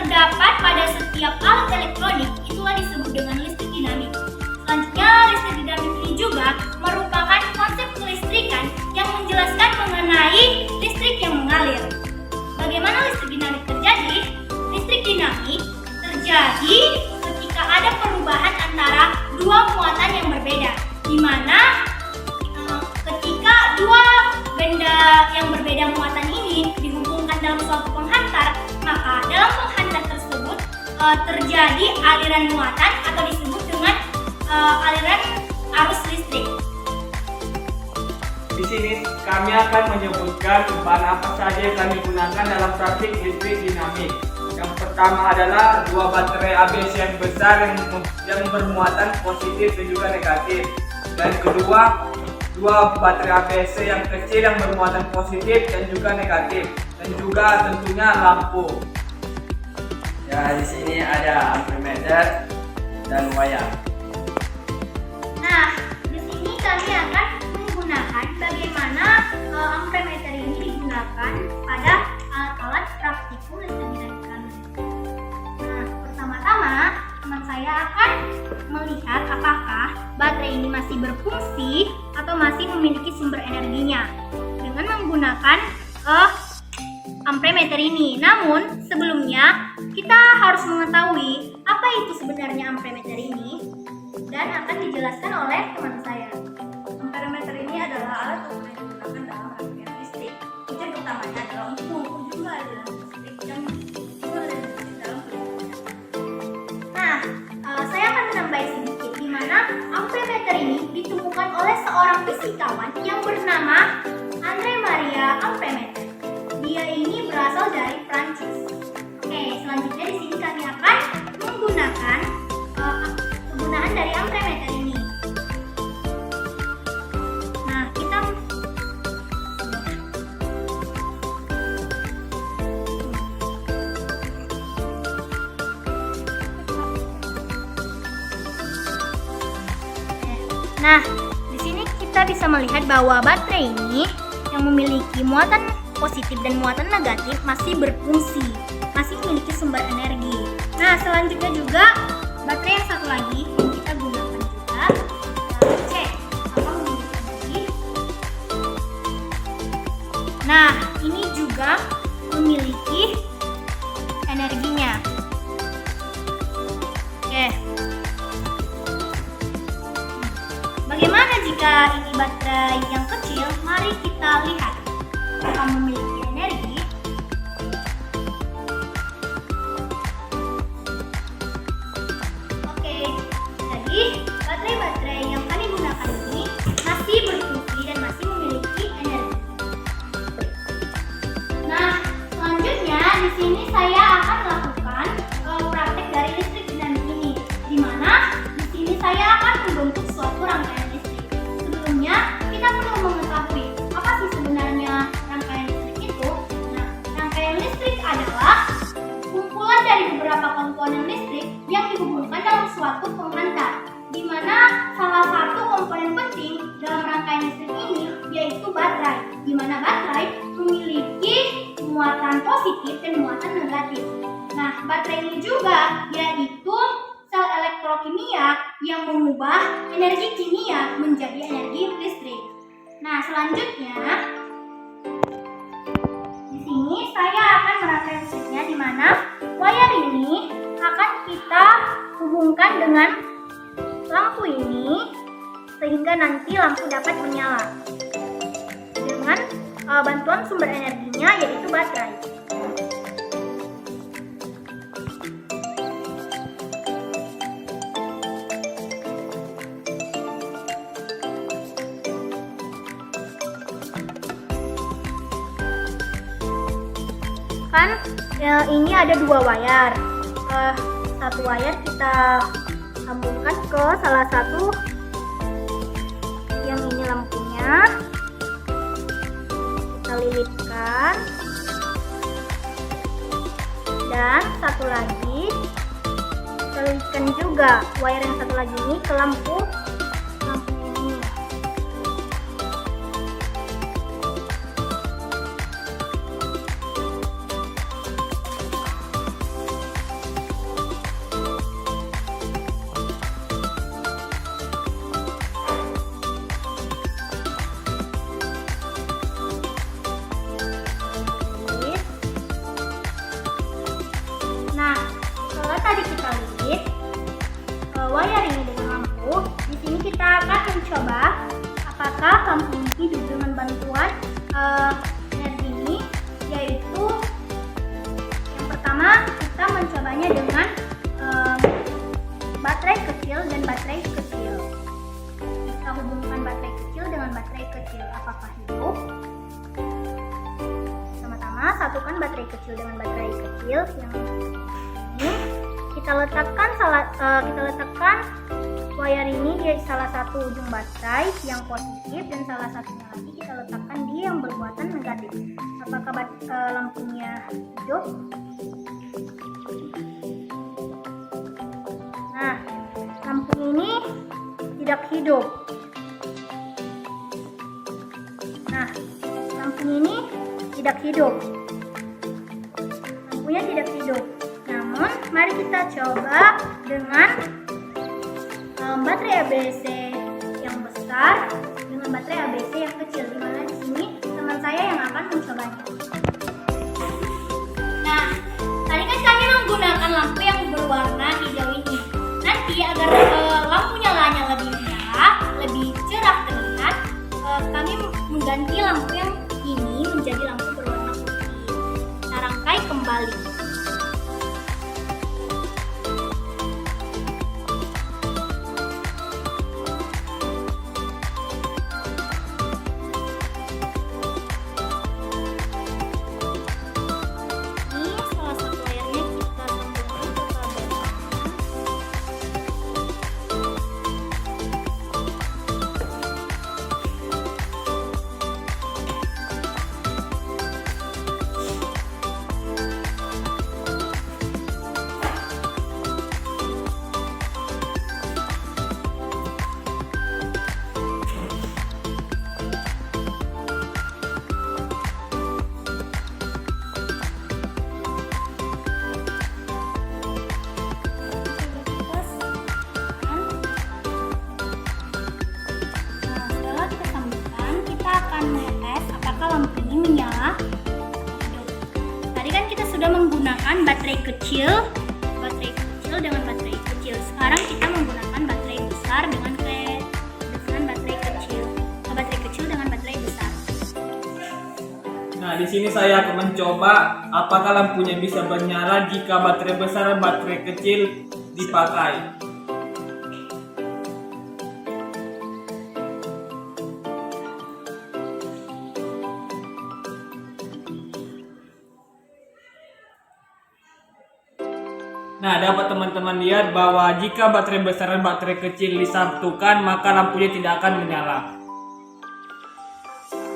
terdapat pada setiap alat elektronik itulah disebut dengan listrik dinamik. Selanjutnya, listrik dinamik ini juga merupakan konsep kelistrikan yang menjelaskan mengenai listrik yang mengalir. Bagaimana listrik dinamik terjadi? Listrik dinamik terjadi ketika ada perubahan antara dua muatan yang berbeda, di mana ketika dua benda yang berbeda muatan ini dihubungkan dalam suatu penghantar, maka dalam penghantar tersebut terjadi aliran muatan atau disebut dengan aliran arus listrik. Di sini kami akan menyebutkan bahan apa saja yang kami gunakan dalam praktik listrik dinamik. Yang pertama adalah dua baterai ABS yang besar yang bermuatan positif dan juga negatif. Dan kedua, dua baterai ABS yang kecil yang bermuatan positif dan juga negatif. Dan juga tentunya lampu. Ya, di sini ada ampermeter dan wayar. Nah, di sini kami akan menggunakan bagaimana ampermeter ini digunakan pada alat-alat praktikum listrik dinamik kami. Nah, pertama-tama teman saya akan melihat apakah baterai ini masih berfungsi atau masih memiliki sumber energinya dengan menggunakan ampermeter ini. Namun, sebelumnya kita harus mengetahui apa itu sebenarnya ampermeter ini dan akan dijelaskan oleh teman saya. Ampermeter ini adalah alat ukur yang digunakan dalam rangkaian listrik. Tujuan utamanya adalah untuk mengukur jumlah aliran listrik yang mengalir di dalam perlengkapan. Nah, saya akan menambah sedikit di mana ampermeter ini ditemukan oleh seorang fisikawan yang bernama Andre Maria Ampermeter. Dia ini berasal dari Prancis. Oke, selanjutnya di sini kami akan menggunakan kegunaan dari ampermeter ini. Nah, kita Nah, di sini kita bisa melihat bahwa baterai ini yang memiliki muatan positif dan muatan negatif masih berfungsi, masih memiliki sumber energi. Nah, selanjutnya juga baterai yang satu lagi kita gunakan juga. Kita cek apa memiliki energi. Nah, ini juga memiliki energinya. Oke. Bagaimana jika ini baterai yang kecil? Mari kita lihat apakah memiliki energi. Oke, jadi baterai-baterai yang kami gunakan ini masih berfungsi dan masih memiliki energi. Nah, selanjutnya di sini saya akan melakukan praktek dari listrik dinamik ini, di mana di sini saya akan membentuk suatu rangkaian listrik. Sebelumnya kita perlu mengetahui apa sih sebenarnya rangkaian listrik itu. Nah, rangkaian listrik adalah kumpulan dari beberapa komponen listrik yang dihubungkan dalam suatu penghantar, di mana salah satu komponen penting dalam rangkaian listrik ini yaitu baterai, di mana baterai memiliki muatan positif dan muatan negatif. Nah, baterai ini juga yaitu sel elektrokimia yang mengubah energi kimia menjadi energi listrik. Nah, selanjutnya di sini saya akan merangkai listriknya, di mana wayar ini akan kita hubungkan dengan lampu ini sehingga nanti lampu dapat menyala dengan bantuan sumber energinya yaitu baterai. Kan ini ada dua wayar. Satu wayar kita sambungkan ke salah satu yang ini lampunya, kita lilitkan, dan satu lagi kita lilitkan juga wayar yang satu lagi ini ke lampu ini. di sini kita akan mencoba apakah lampu ini hidup dengan bantuan energi ini, yaitu yang pertama kita mencobanya dengan baterai kecil dan baterai kecil. Kita hubungkan baterai kecil dengan baterai kecil, apakah hidup? Sama-sama satukan baterai kecil dengan baterai kecil yang ini. Kita letakkan wire ini di salah satu ujung baterai yang positif dan salah satunya lagi kita letakkan di yang bermuatan negatif. Apakah lampunya hidup? Nah, lampu ini tidak hidup. Nah, lampunya ini tidak hidup. Lampunya tidak hidup. Namun, mari kita coba dengan baterai ABC yang besar dengan baterai ABC yang kecil. Di mana di sini teman saya yang akan mencobanya. Nah, tadi kan kami menggunakan lampu yang berwarna hijau ini. Nanti agar lampunya lebih merah, lebih cerah terlihat, kami mengganti lampu yang ini menjadi lampu berwarna putih. Kita rangkai kembali. Lampu ini menyala. Tadi kan kita sudah menggunakan baterai kecil dengan baterai kecil. Sekarang kita menggunakan baterai besar dengan baterai kecil dengan baterai besar. Nah, di sini saya akan mencoba apakah lampunya bisa menyala jika baterai besar dan baterai kecil dipakai. Nah, dapat teman-teman lihat bahwa jika baterai besar dan baterai kecil disatukan, maka lampunya tidak akan menyala.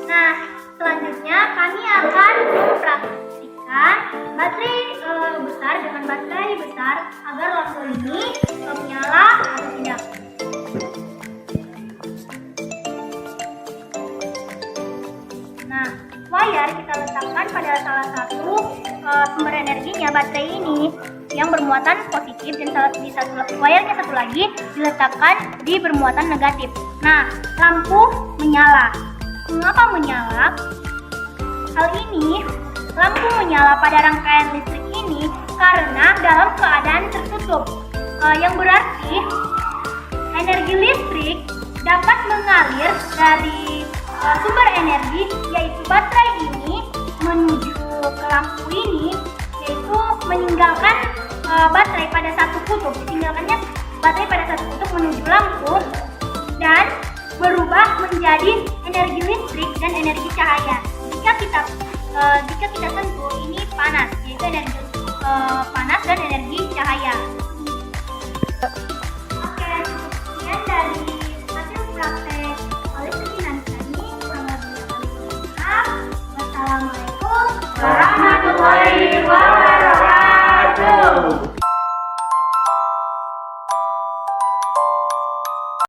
Nah, selanjutnya kami akan mempraktikkan baterai besar dengan baterai besar agar lampu ini menyala atau tidak. Nah, wire kita letakkan pada salah satu sumber energinya, baterai ini yang bermuatan positif, dan wire-nya satu lagi diletakkan di bermuatan negatif. Nah, lampu menyala. Mengapa menyala? Hal ini, lampu menyala pada rangkaian listrik ini karena dalam keadaan tertutup, yang berarti energi listrik dapat mengalir dari sumber energi, yaitu baterai ini, menuju ke lampu ini, yaitu meninggalkan baterai pada satu kutub. Ditinggalkannya baterai pada satu kutub menuju lampu dan berubah menjadi energi listrik dan energi cahaya. Jika kita sentuh ini panas, yaitu energi panas dan energi cahaya.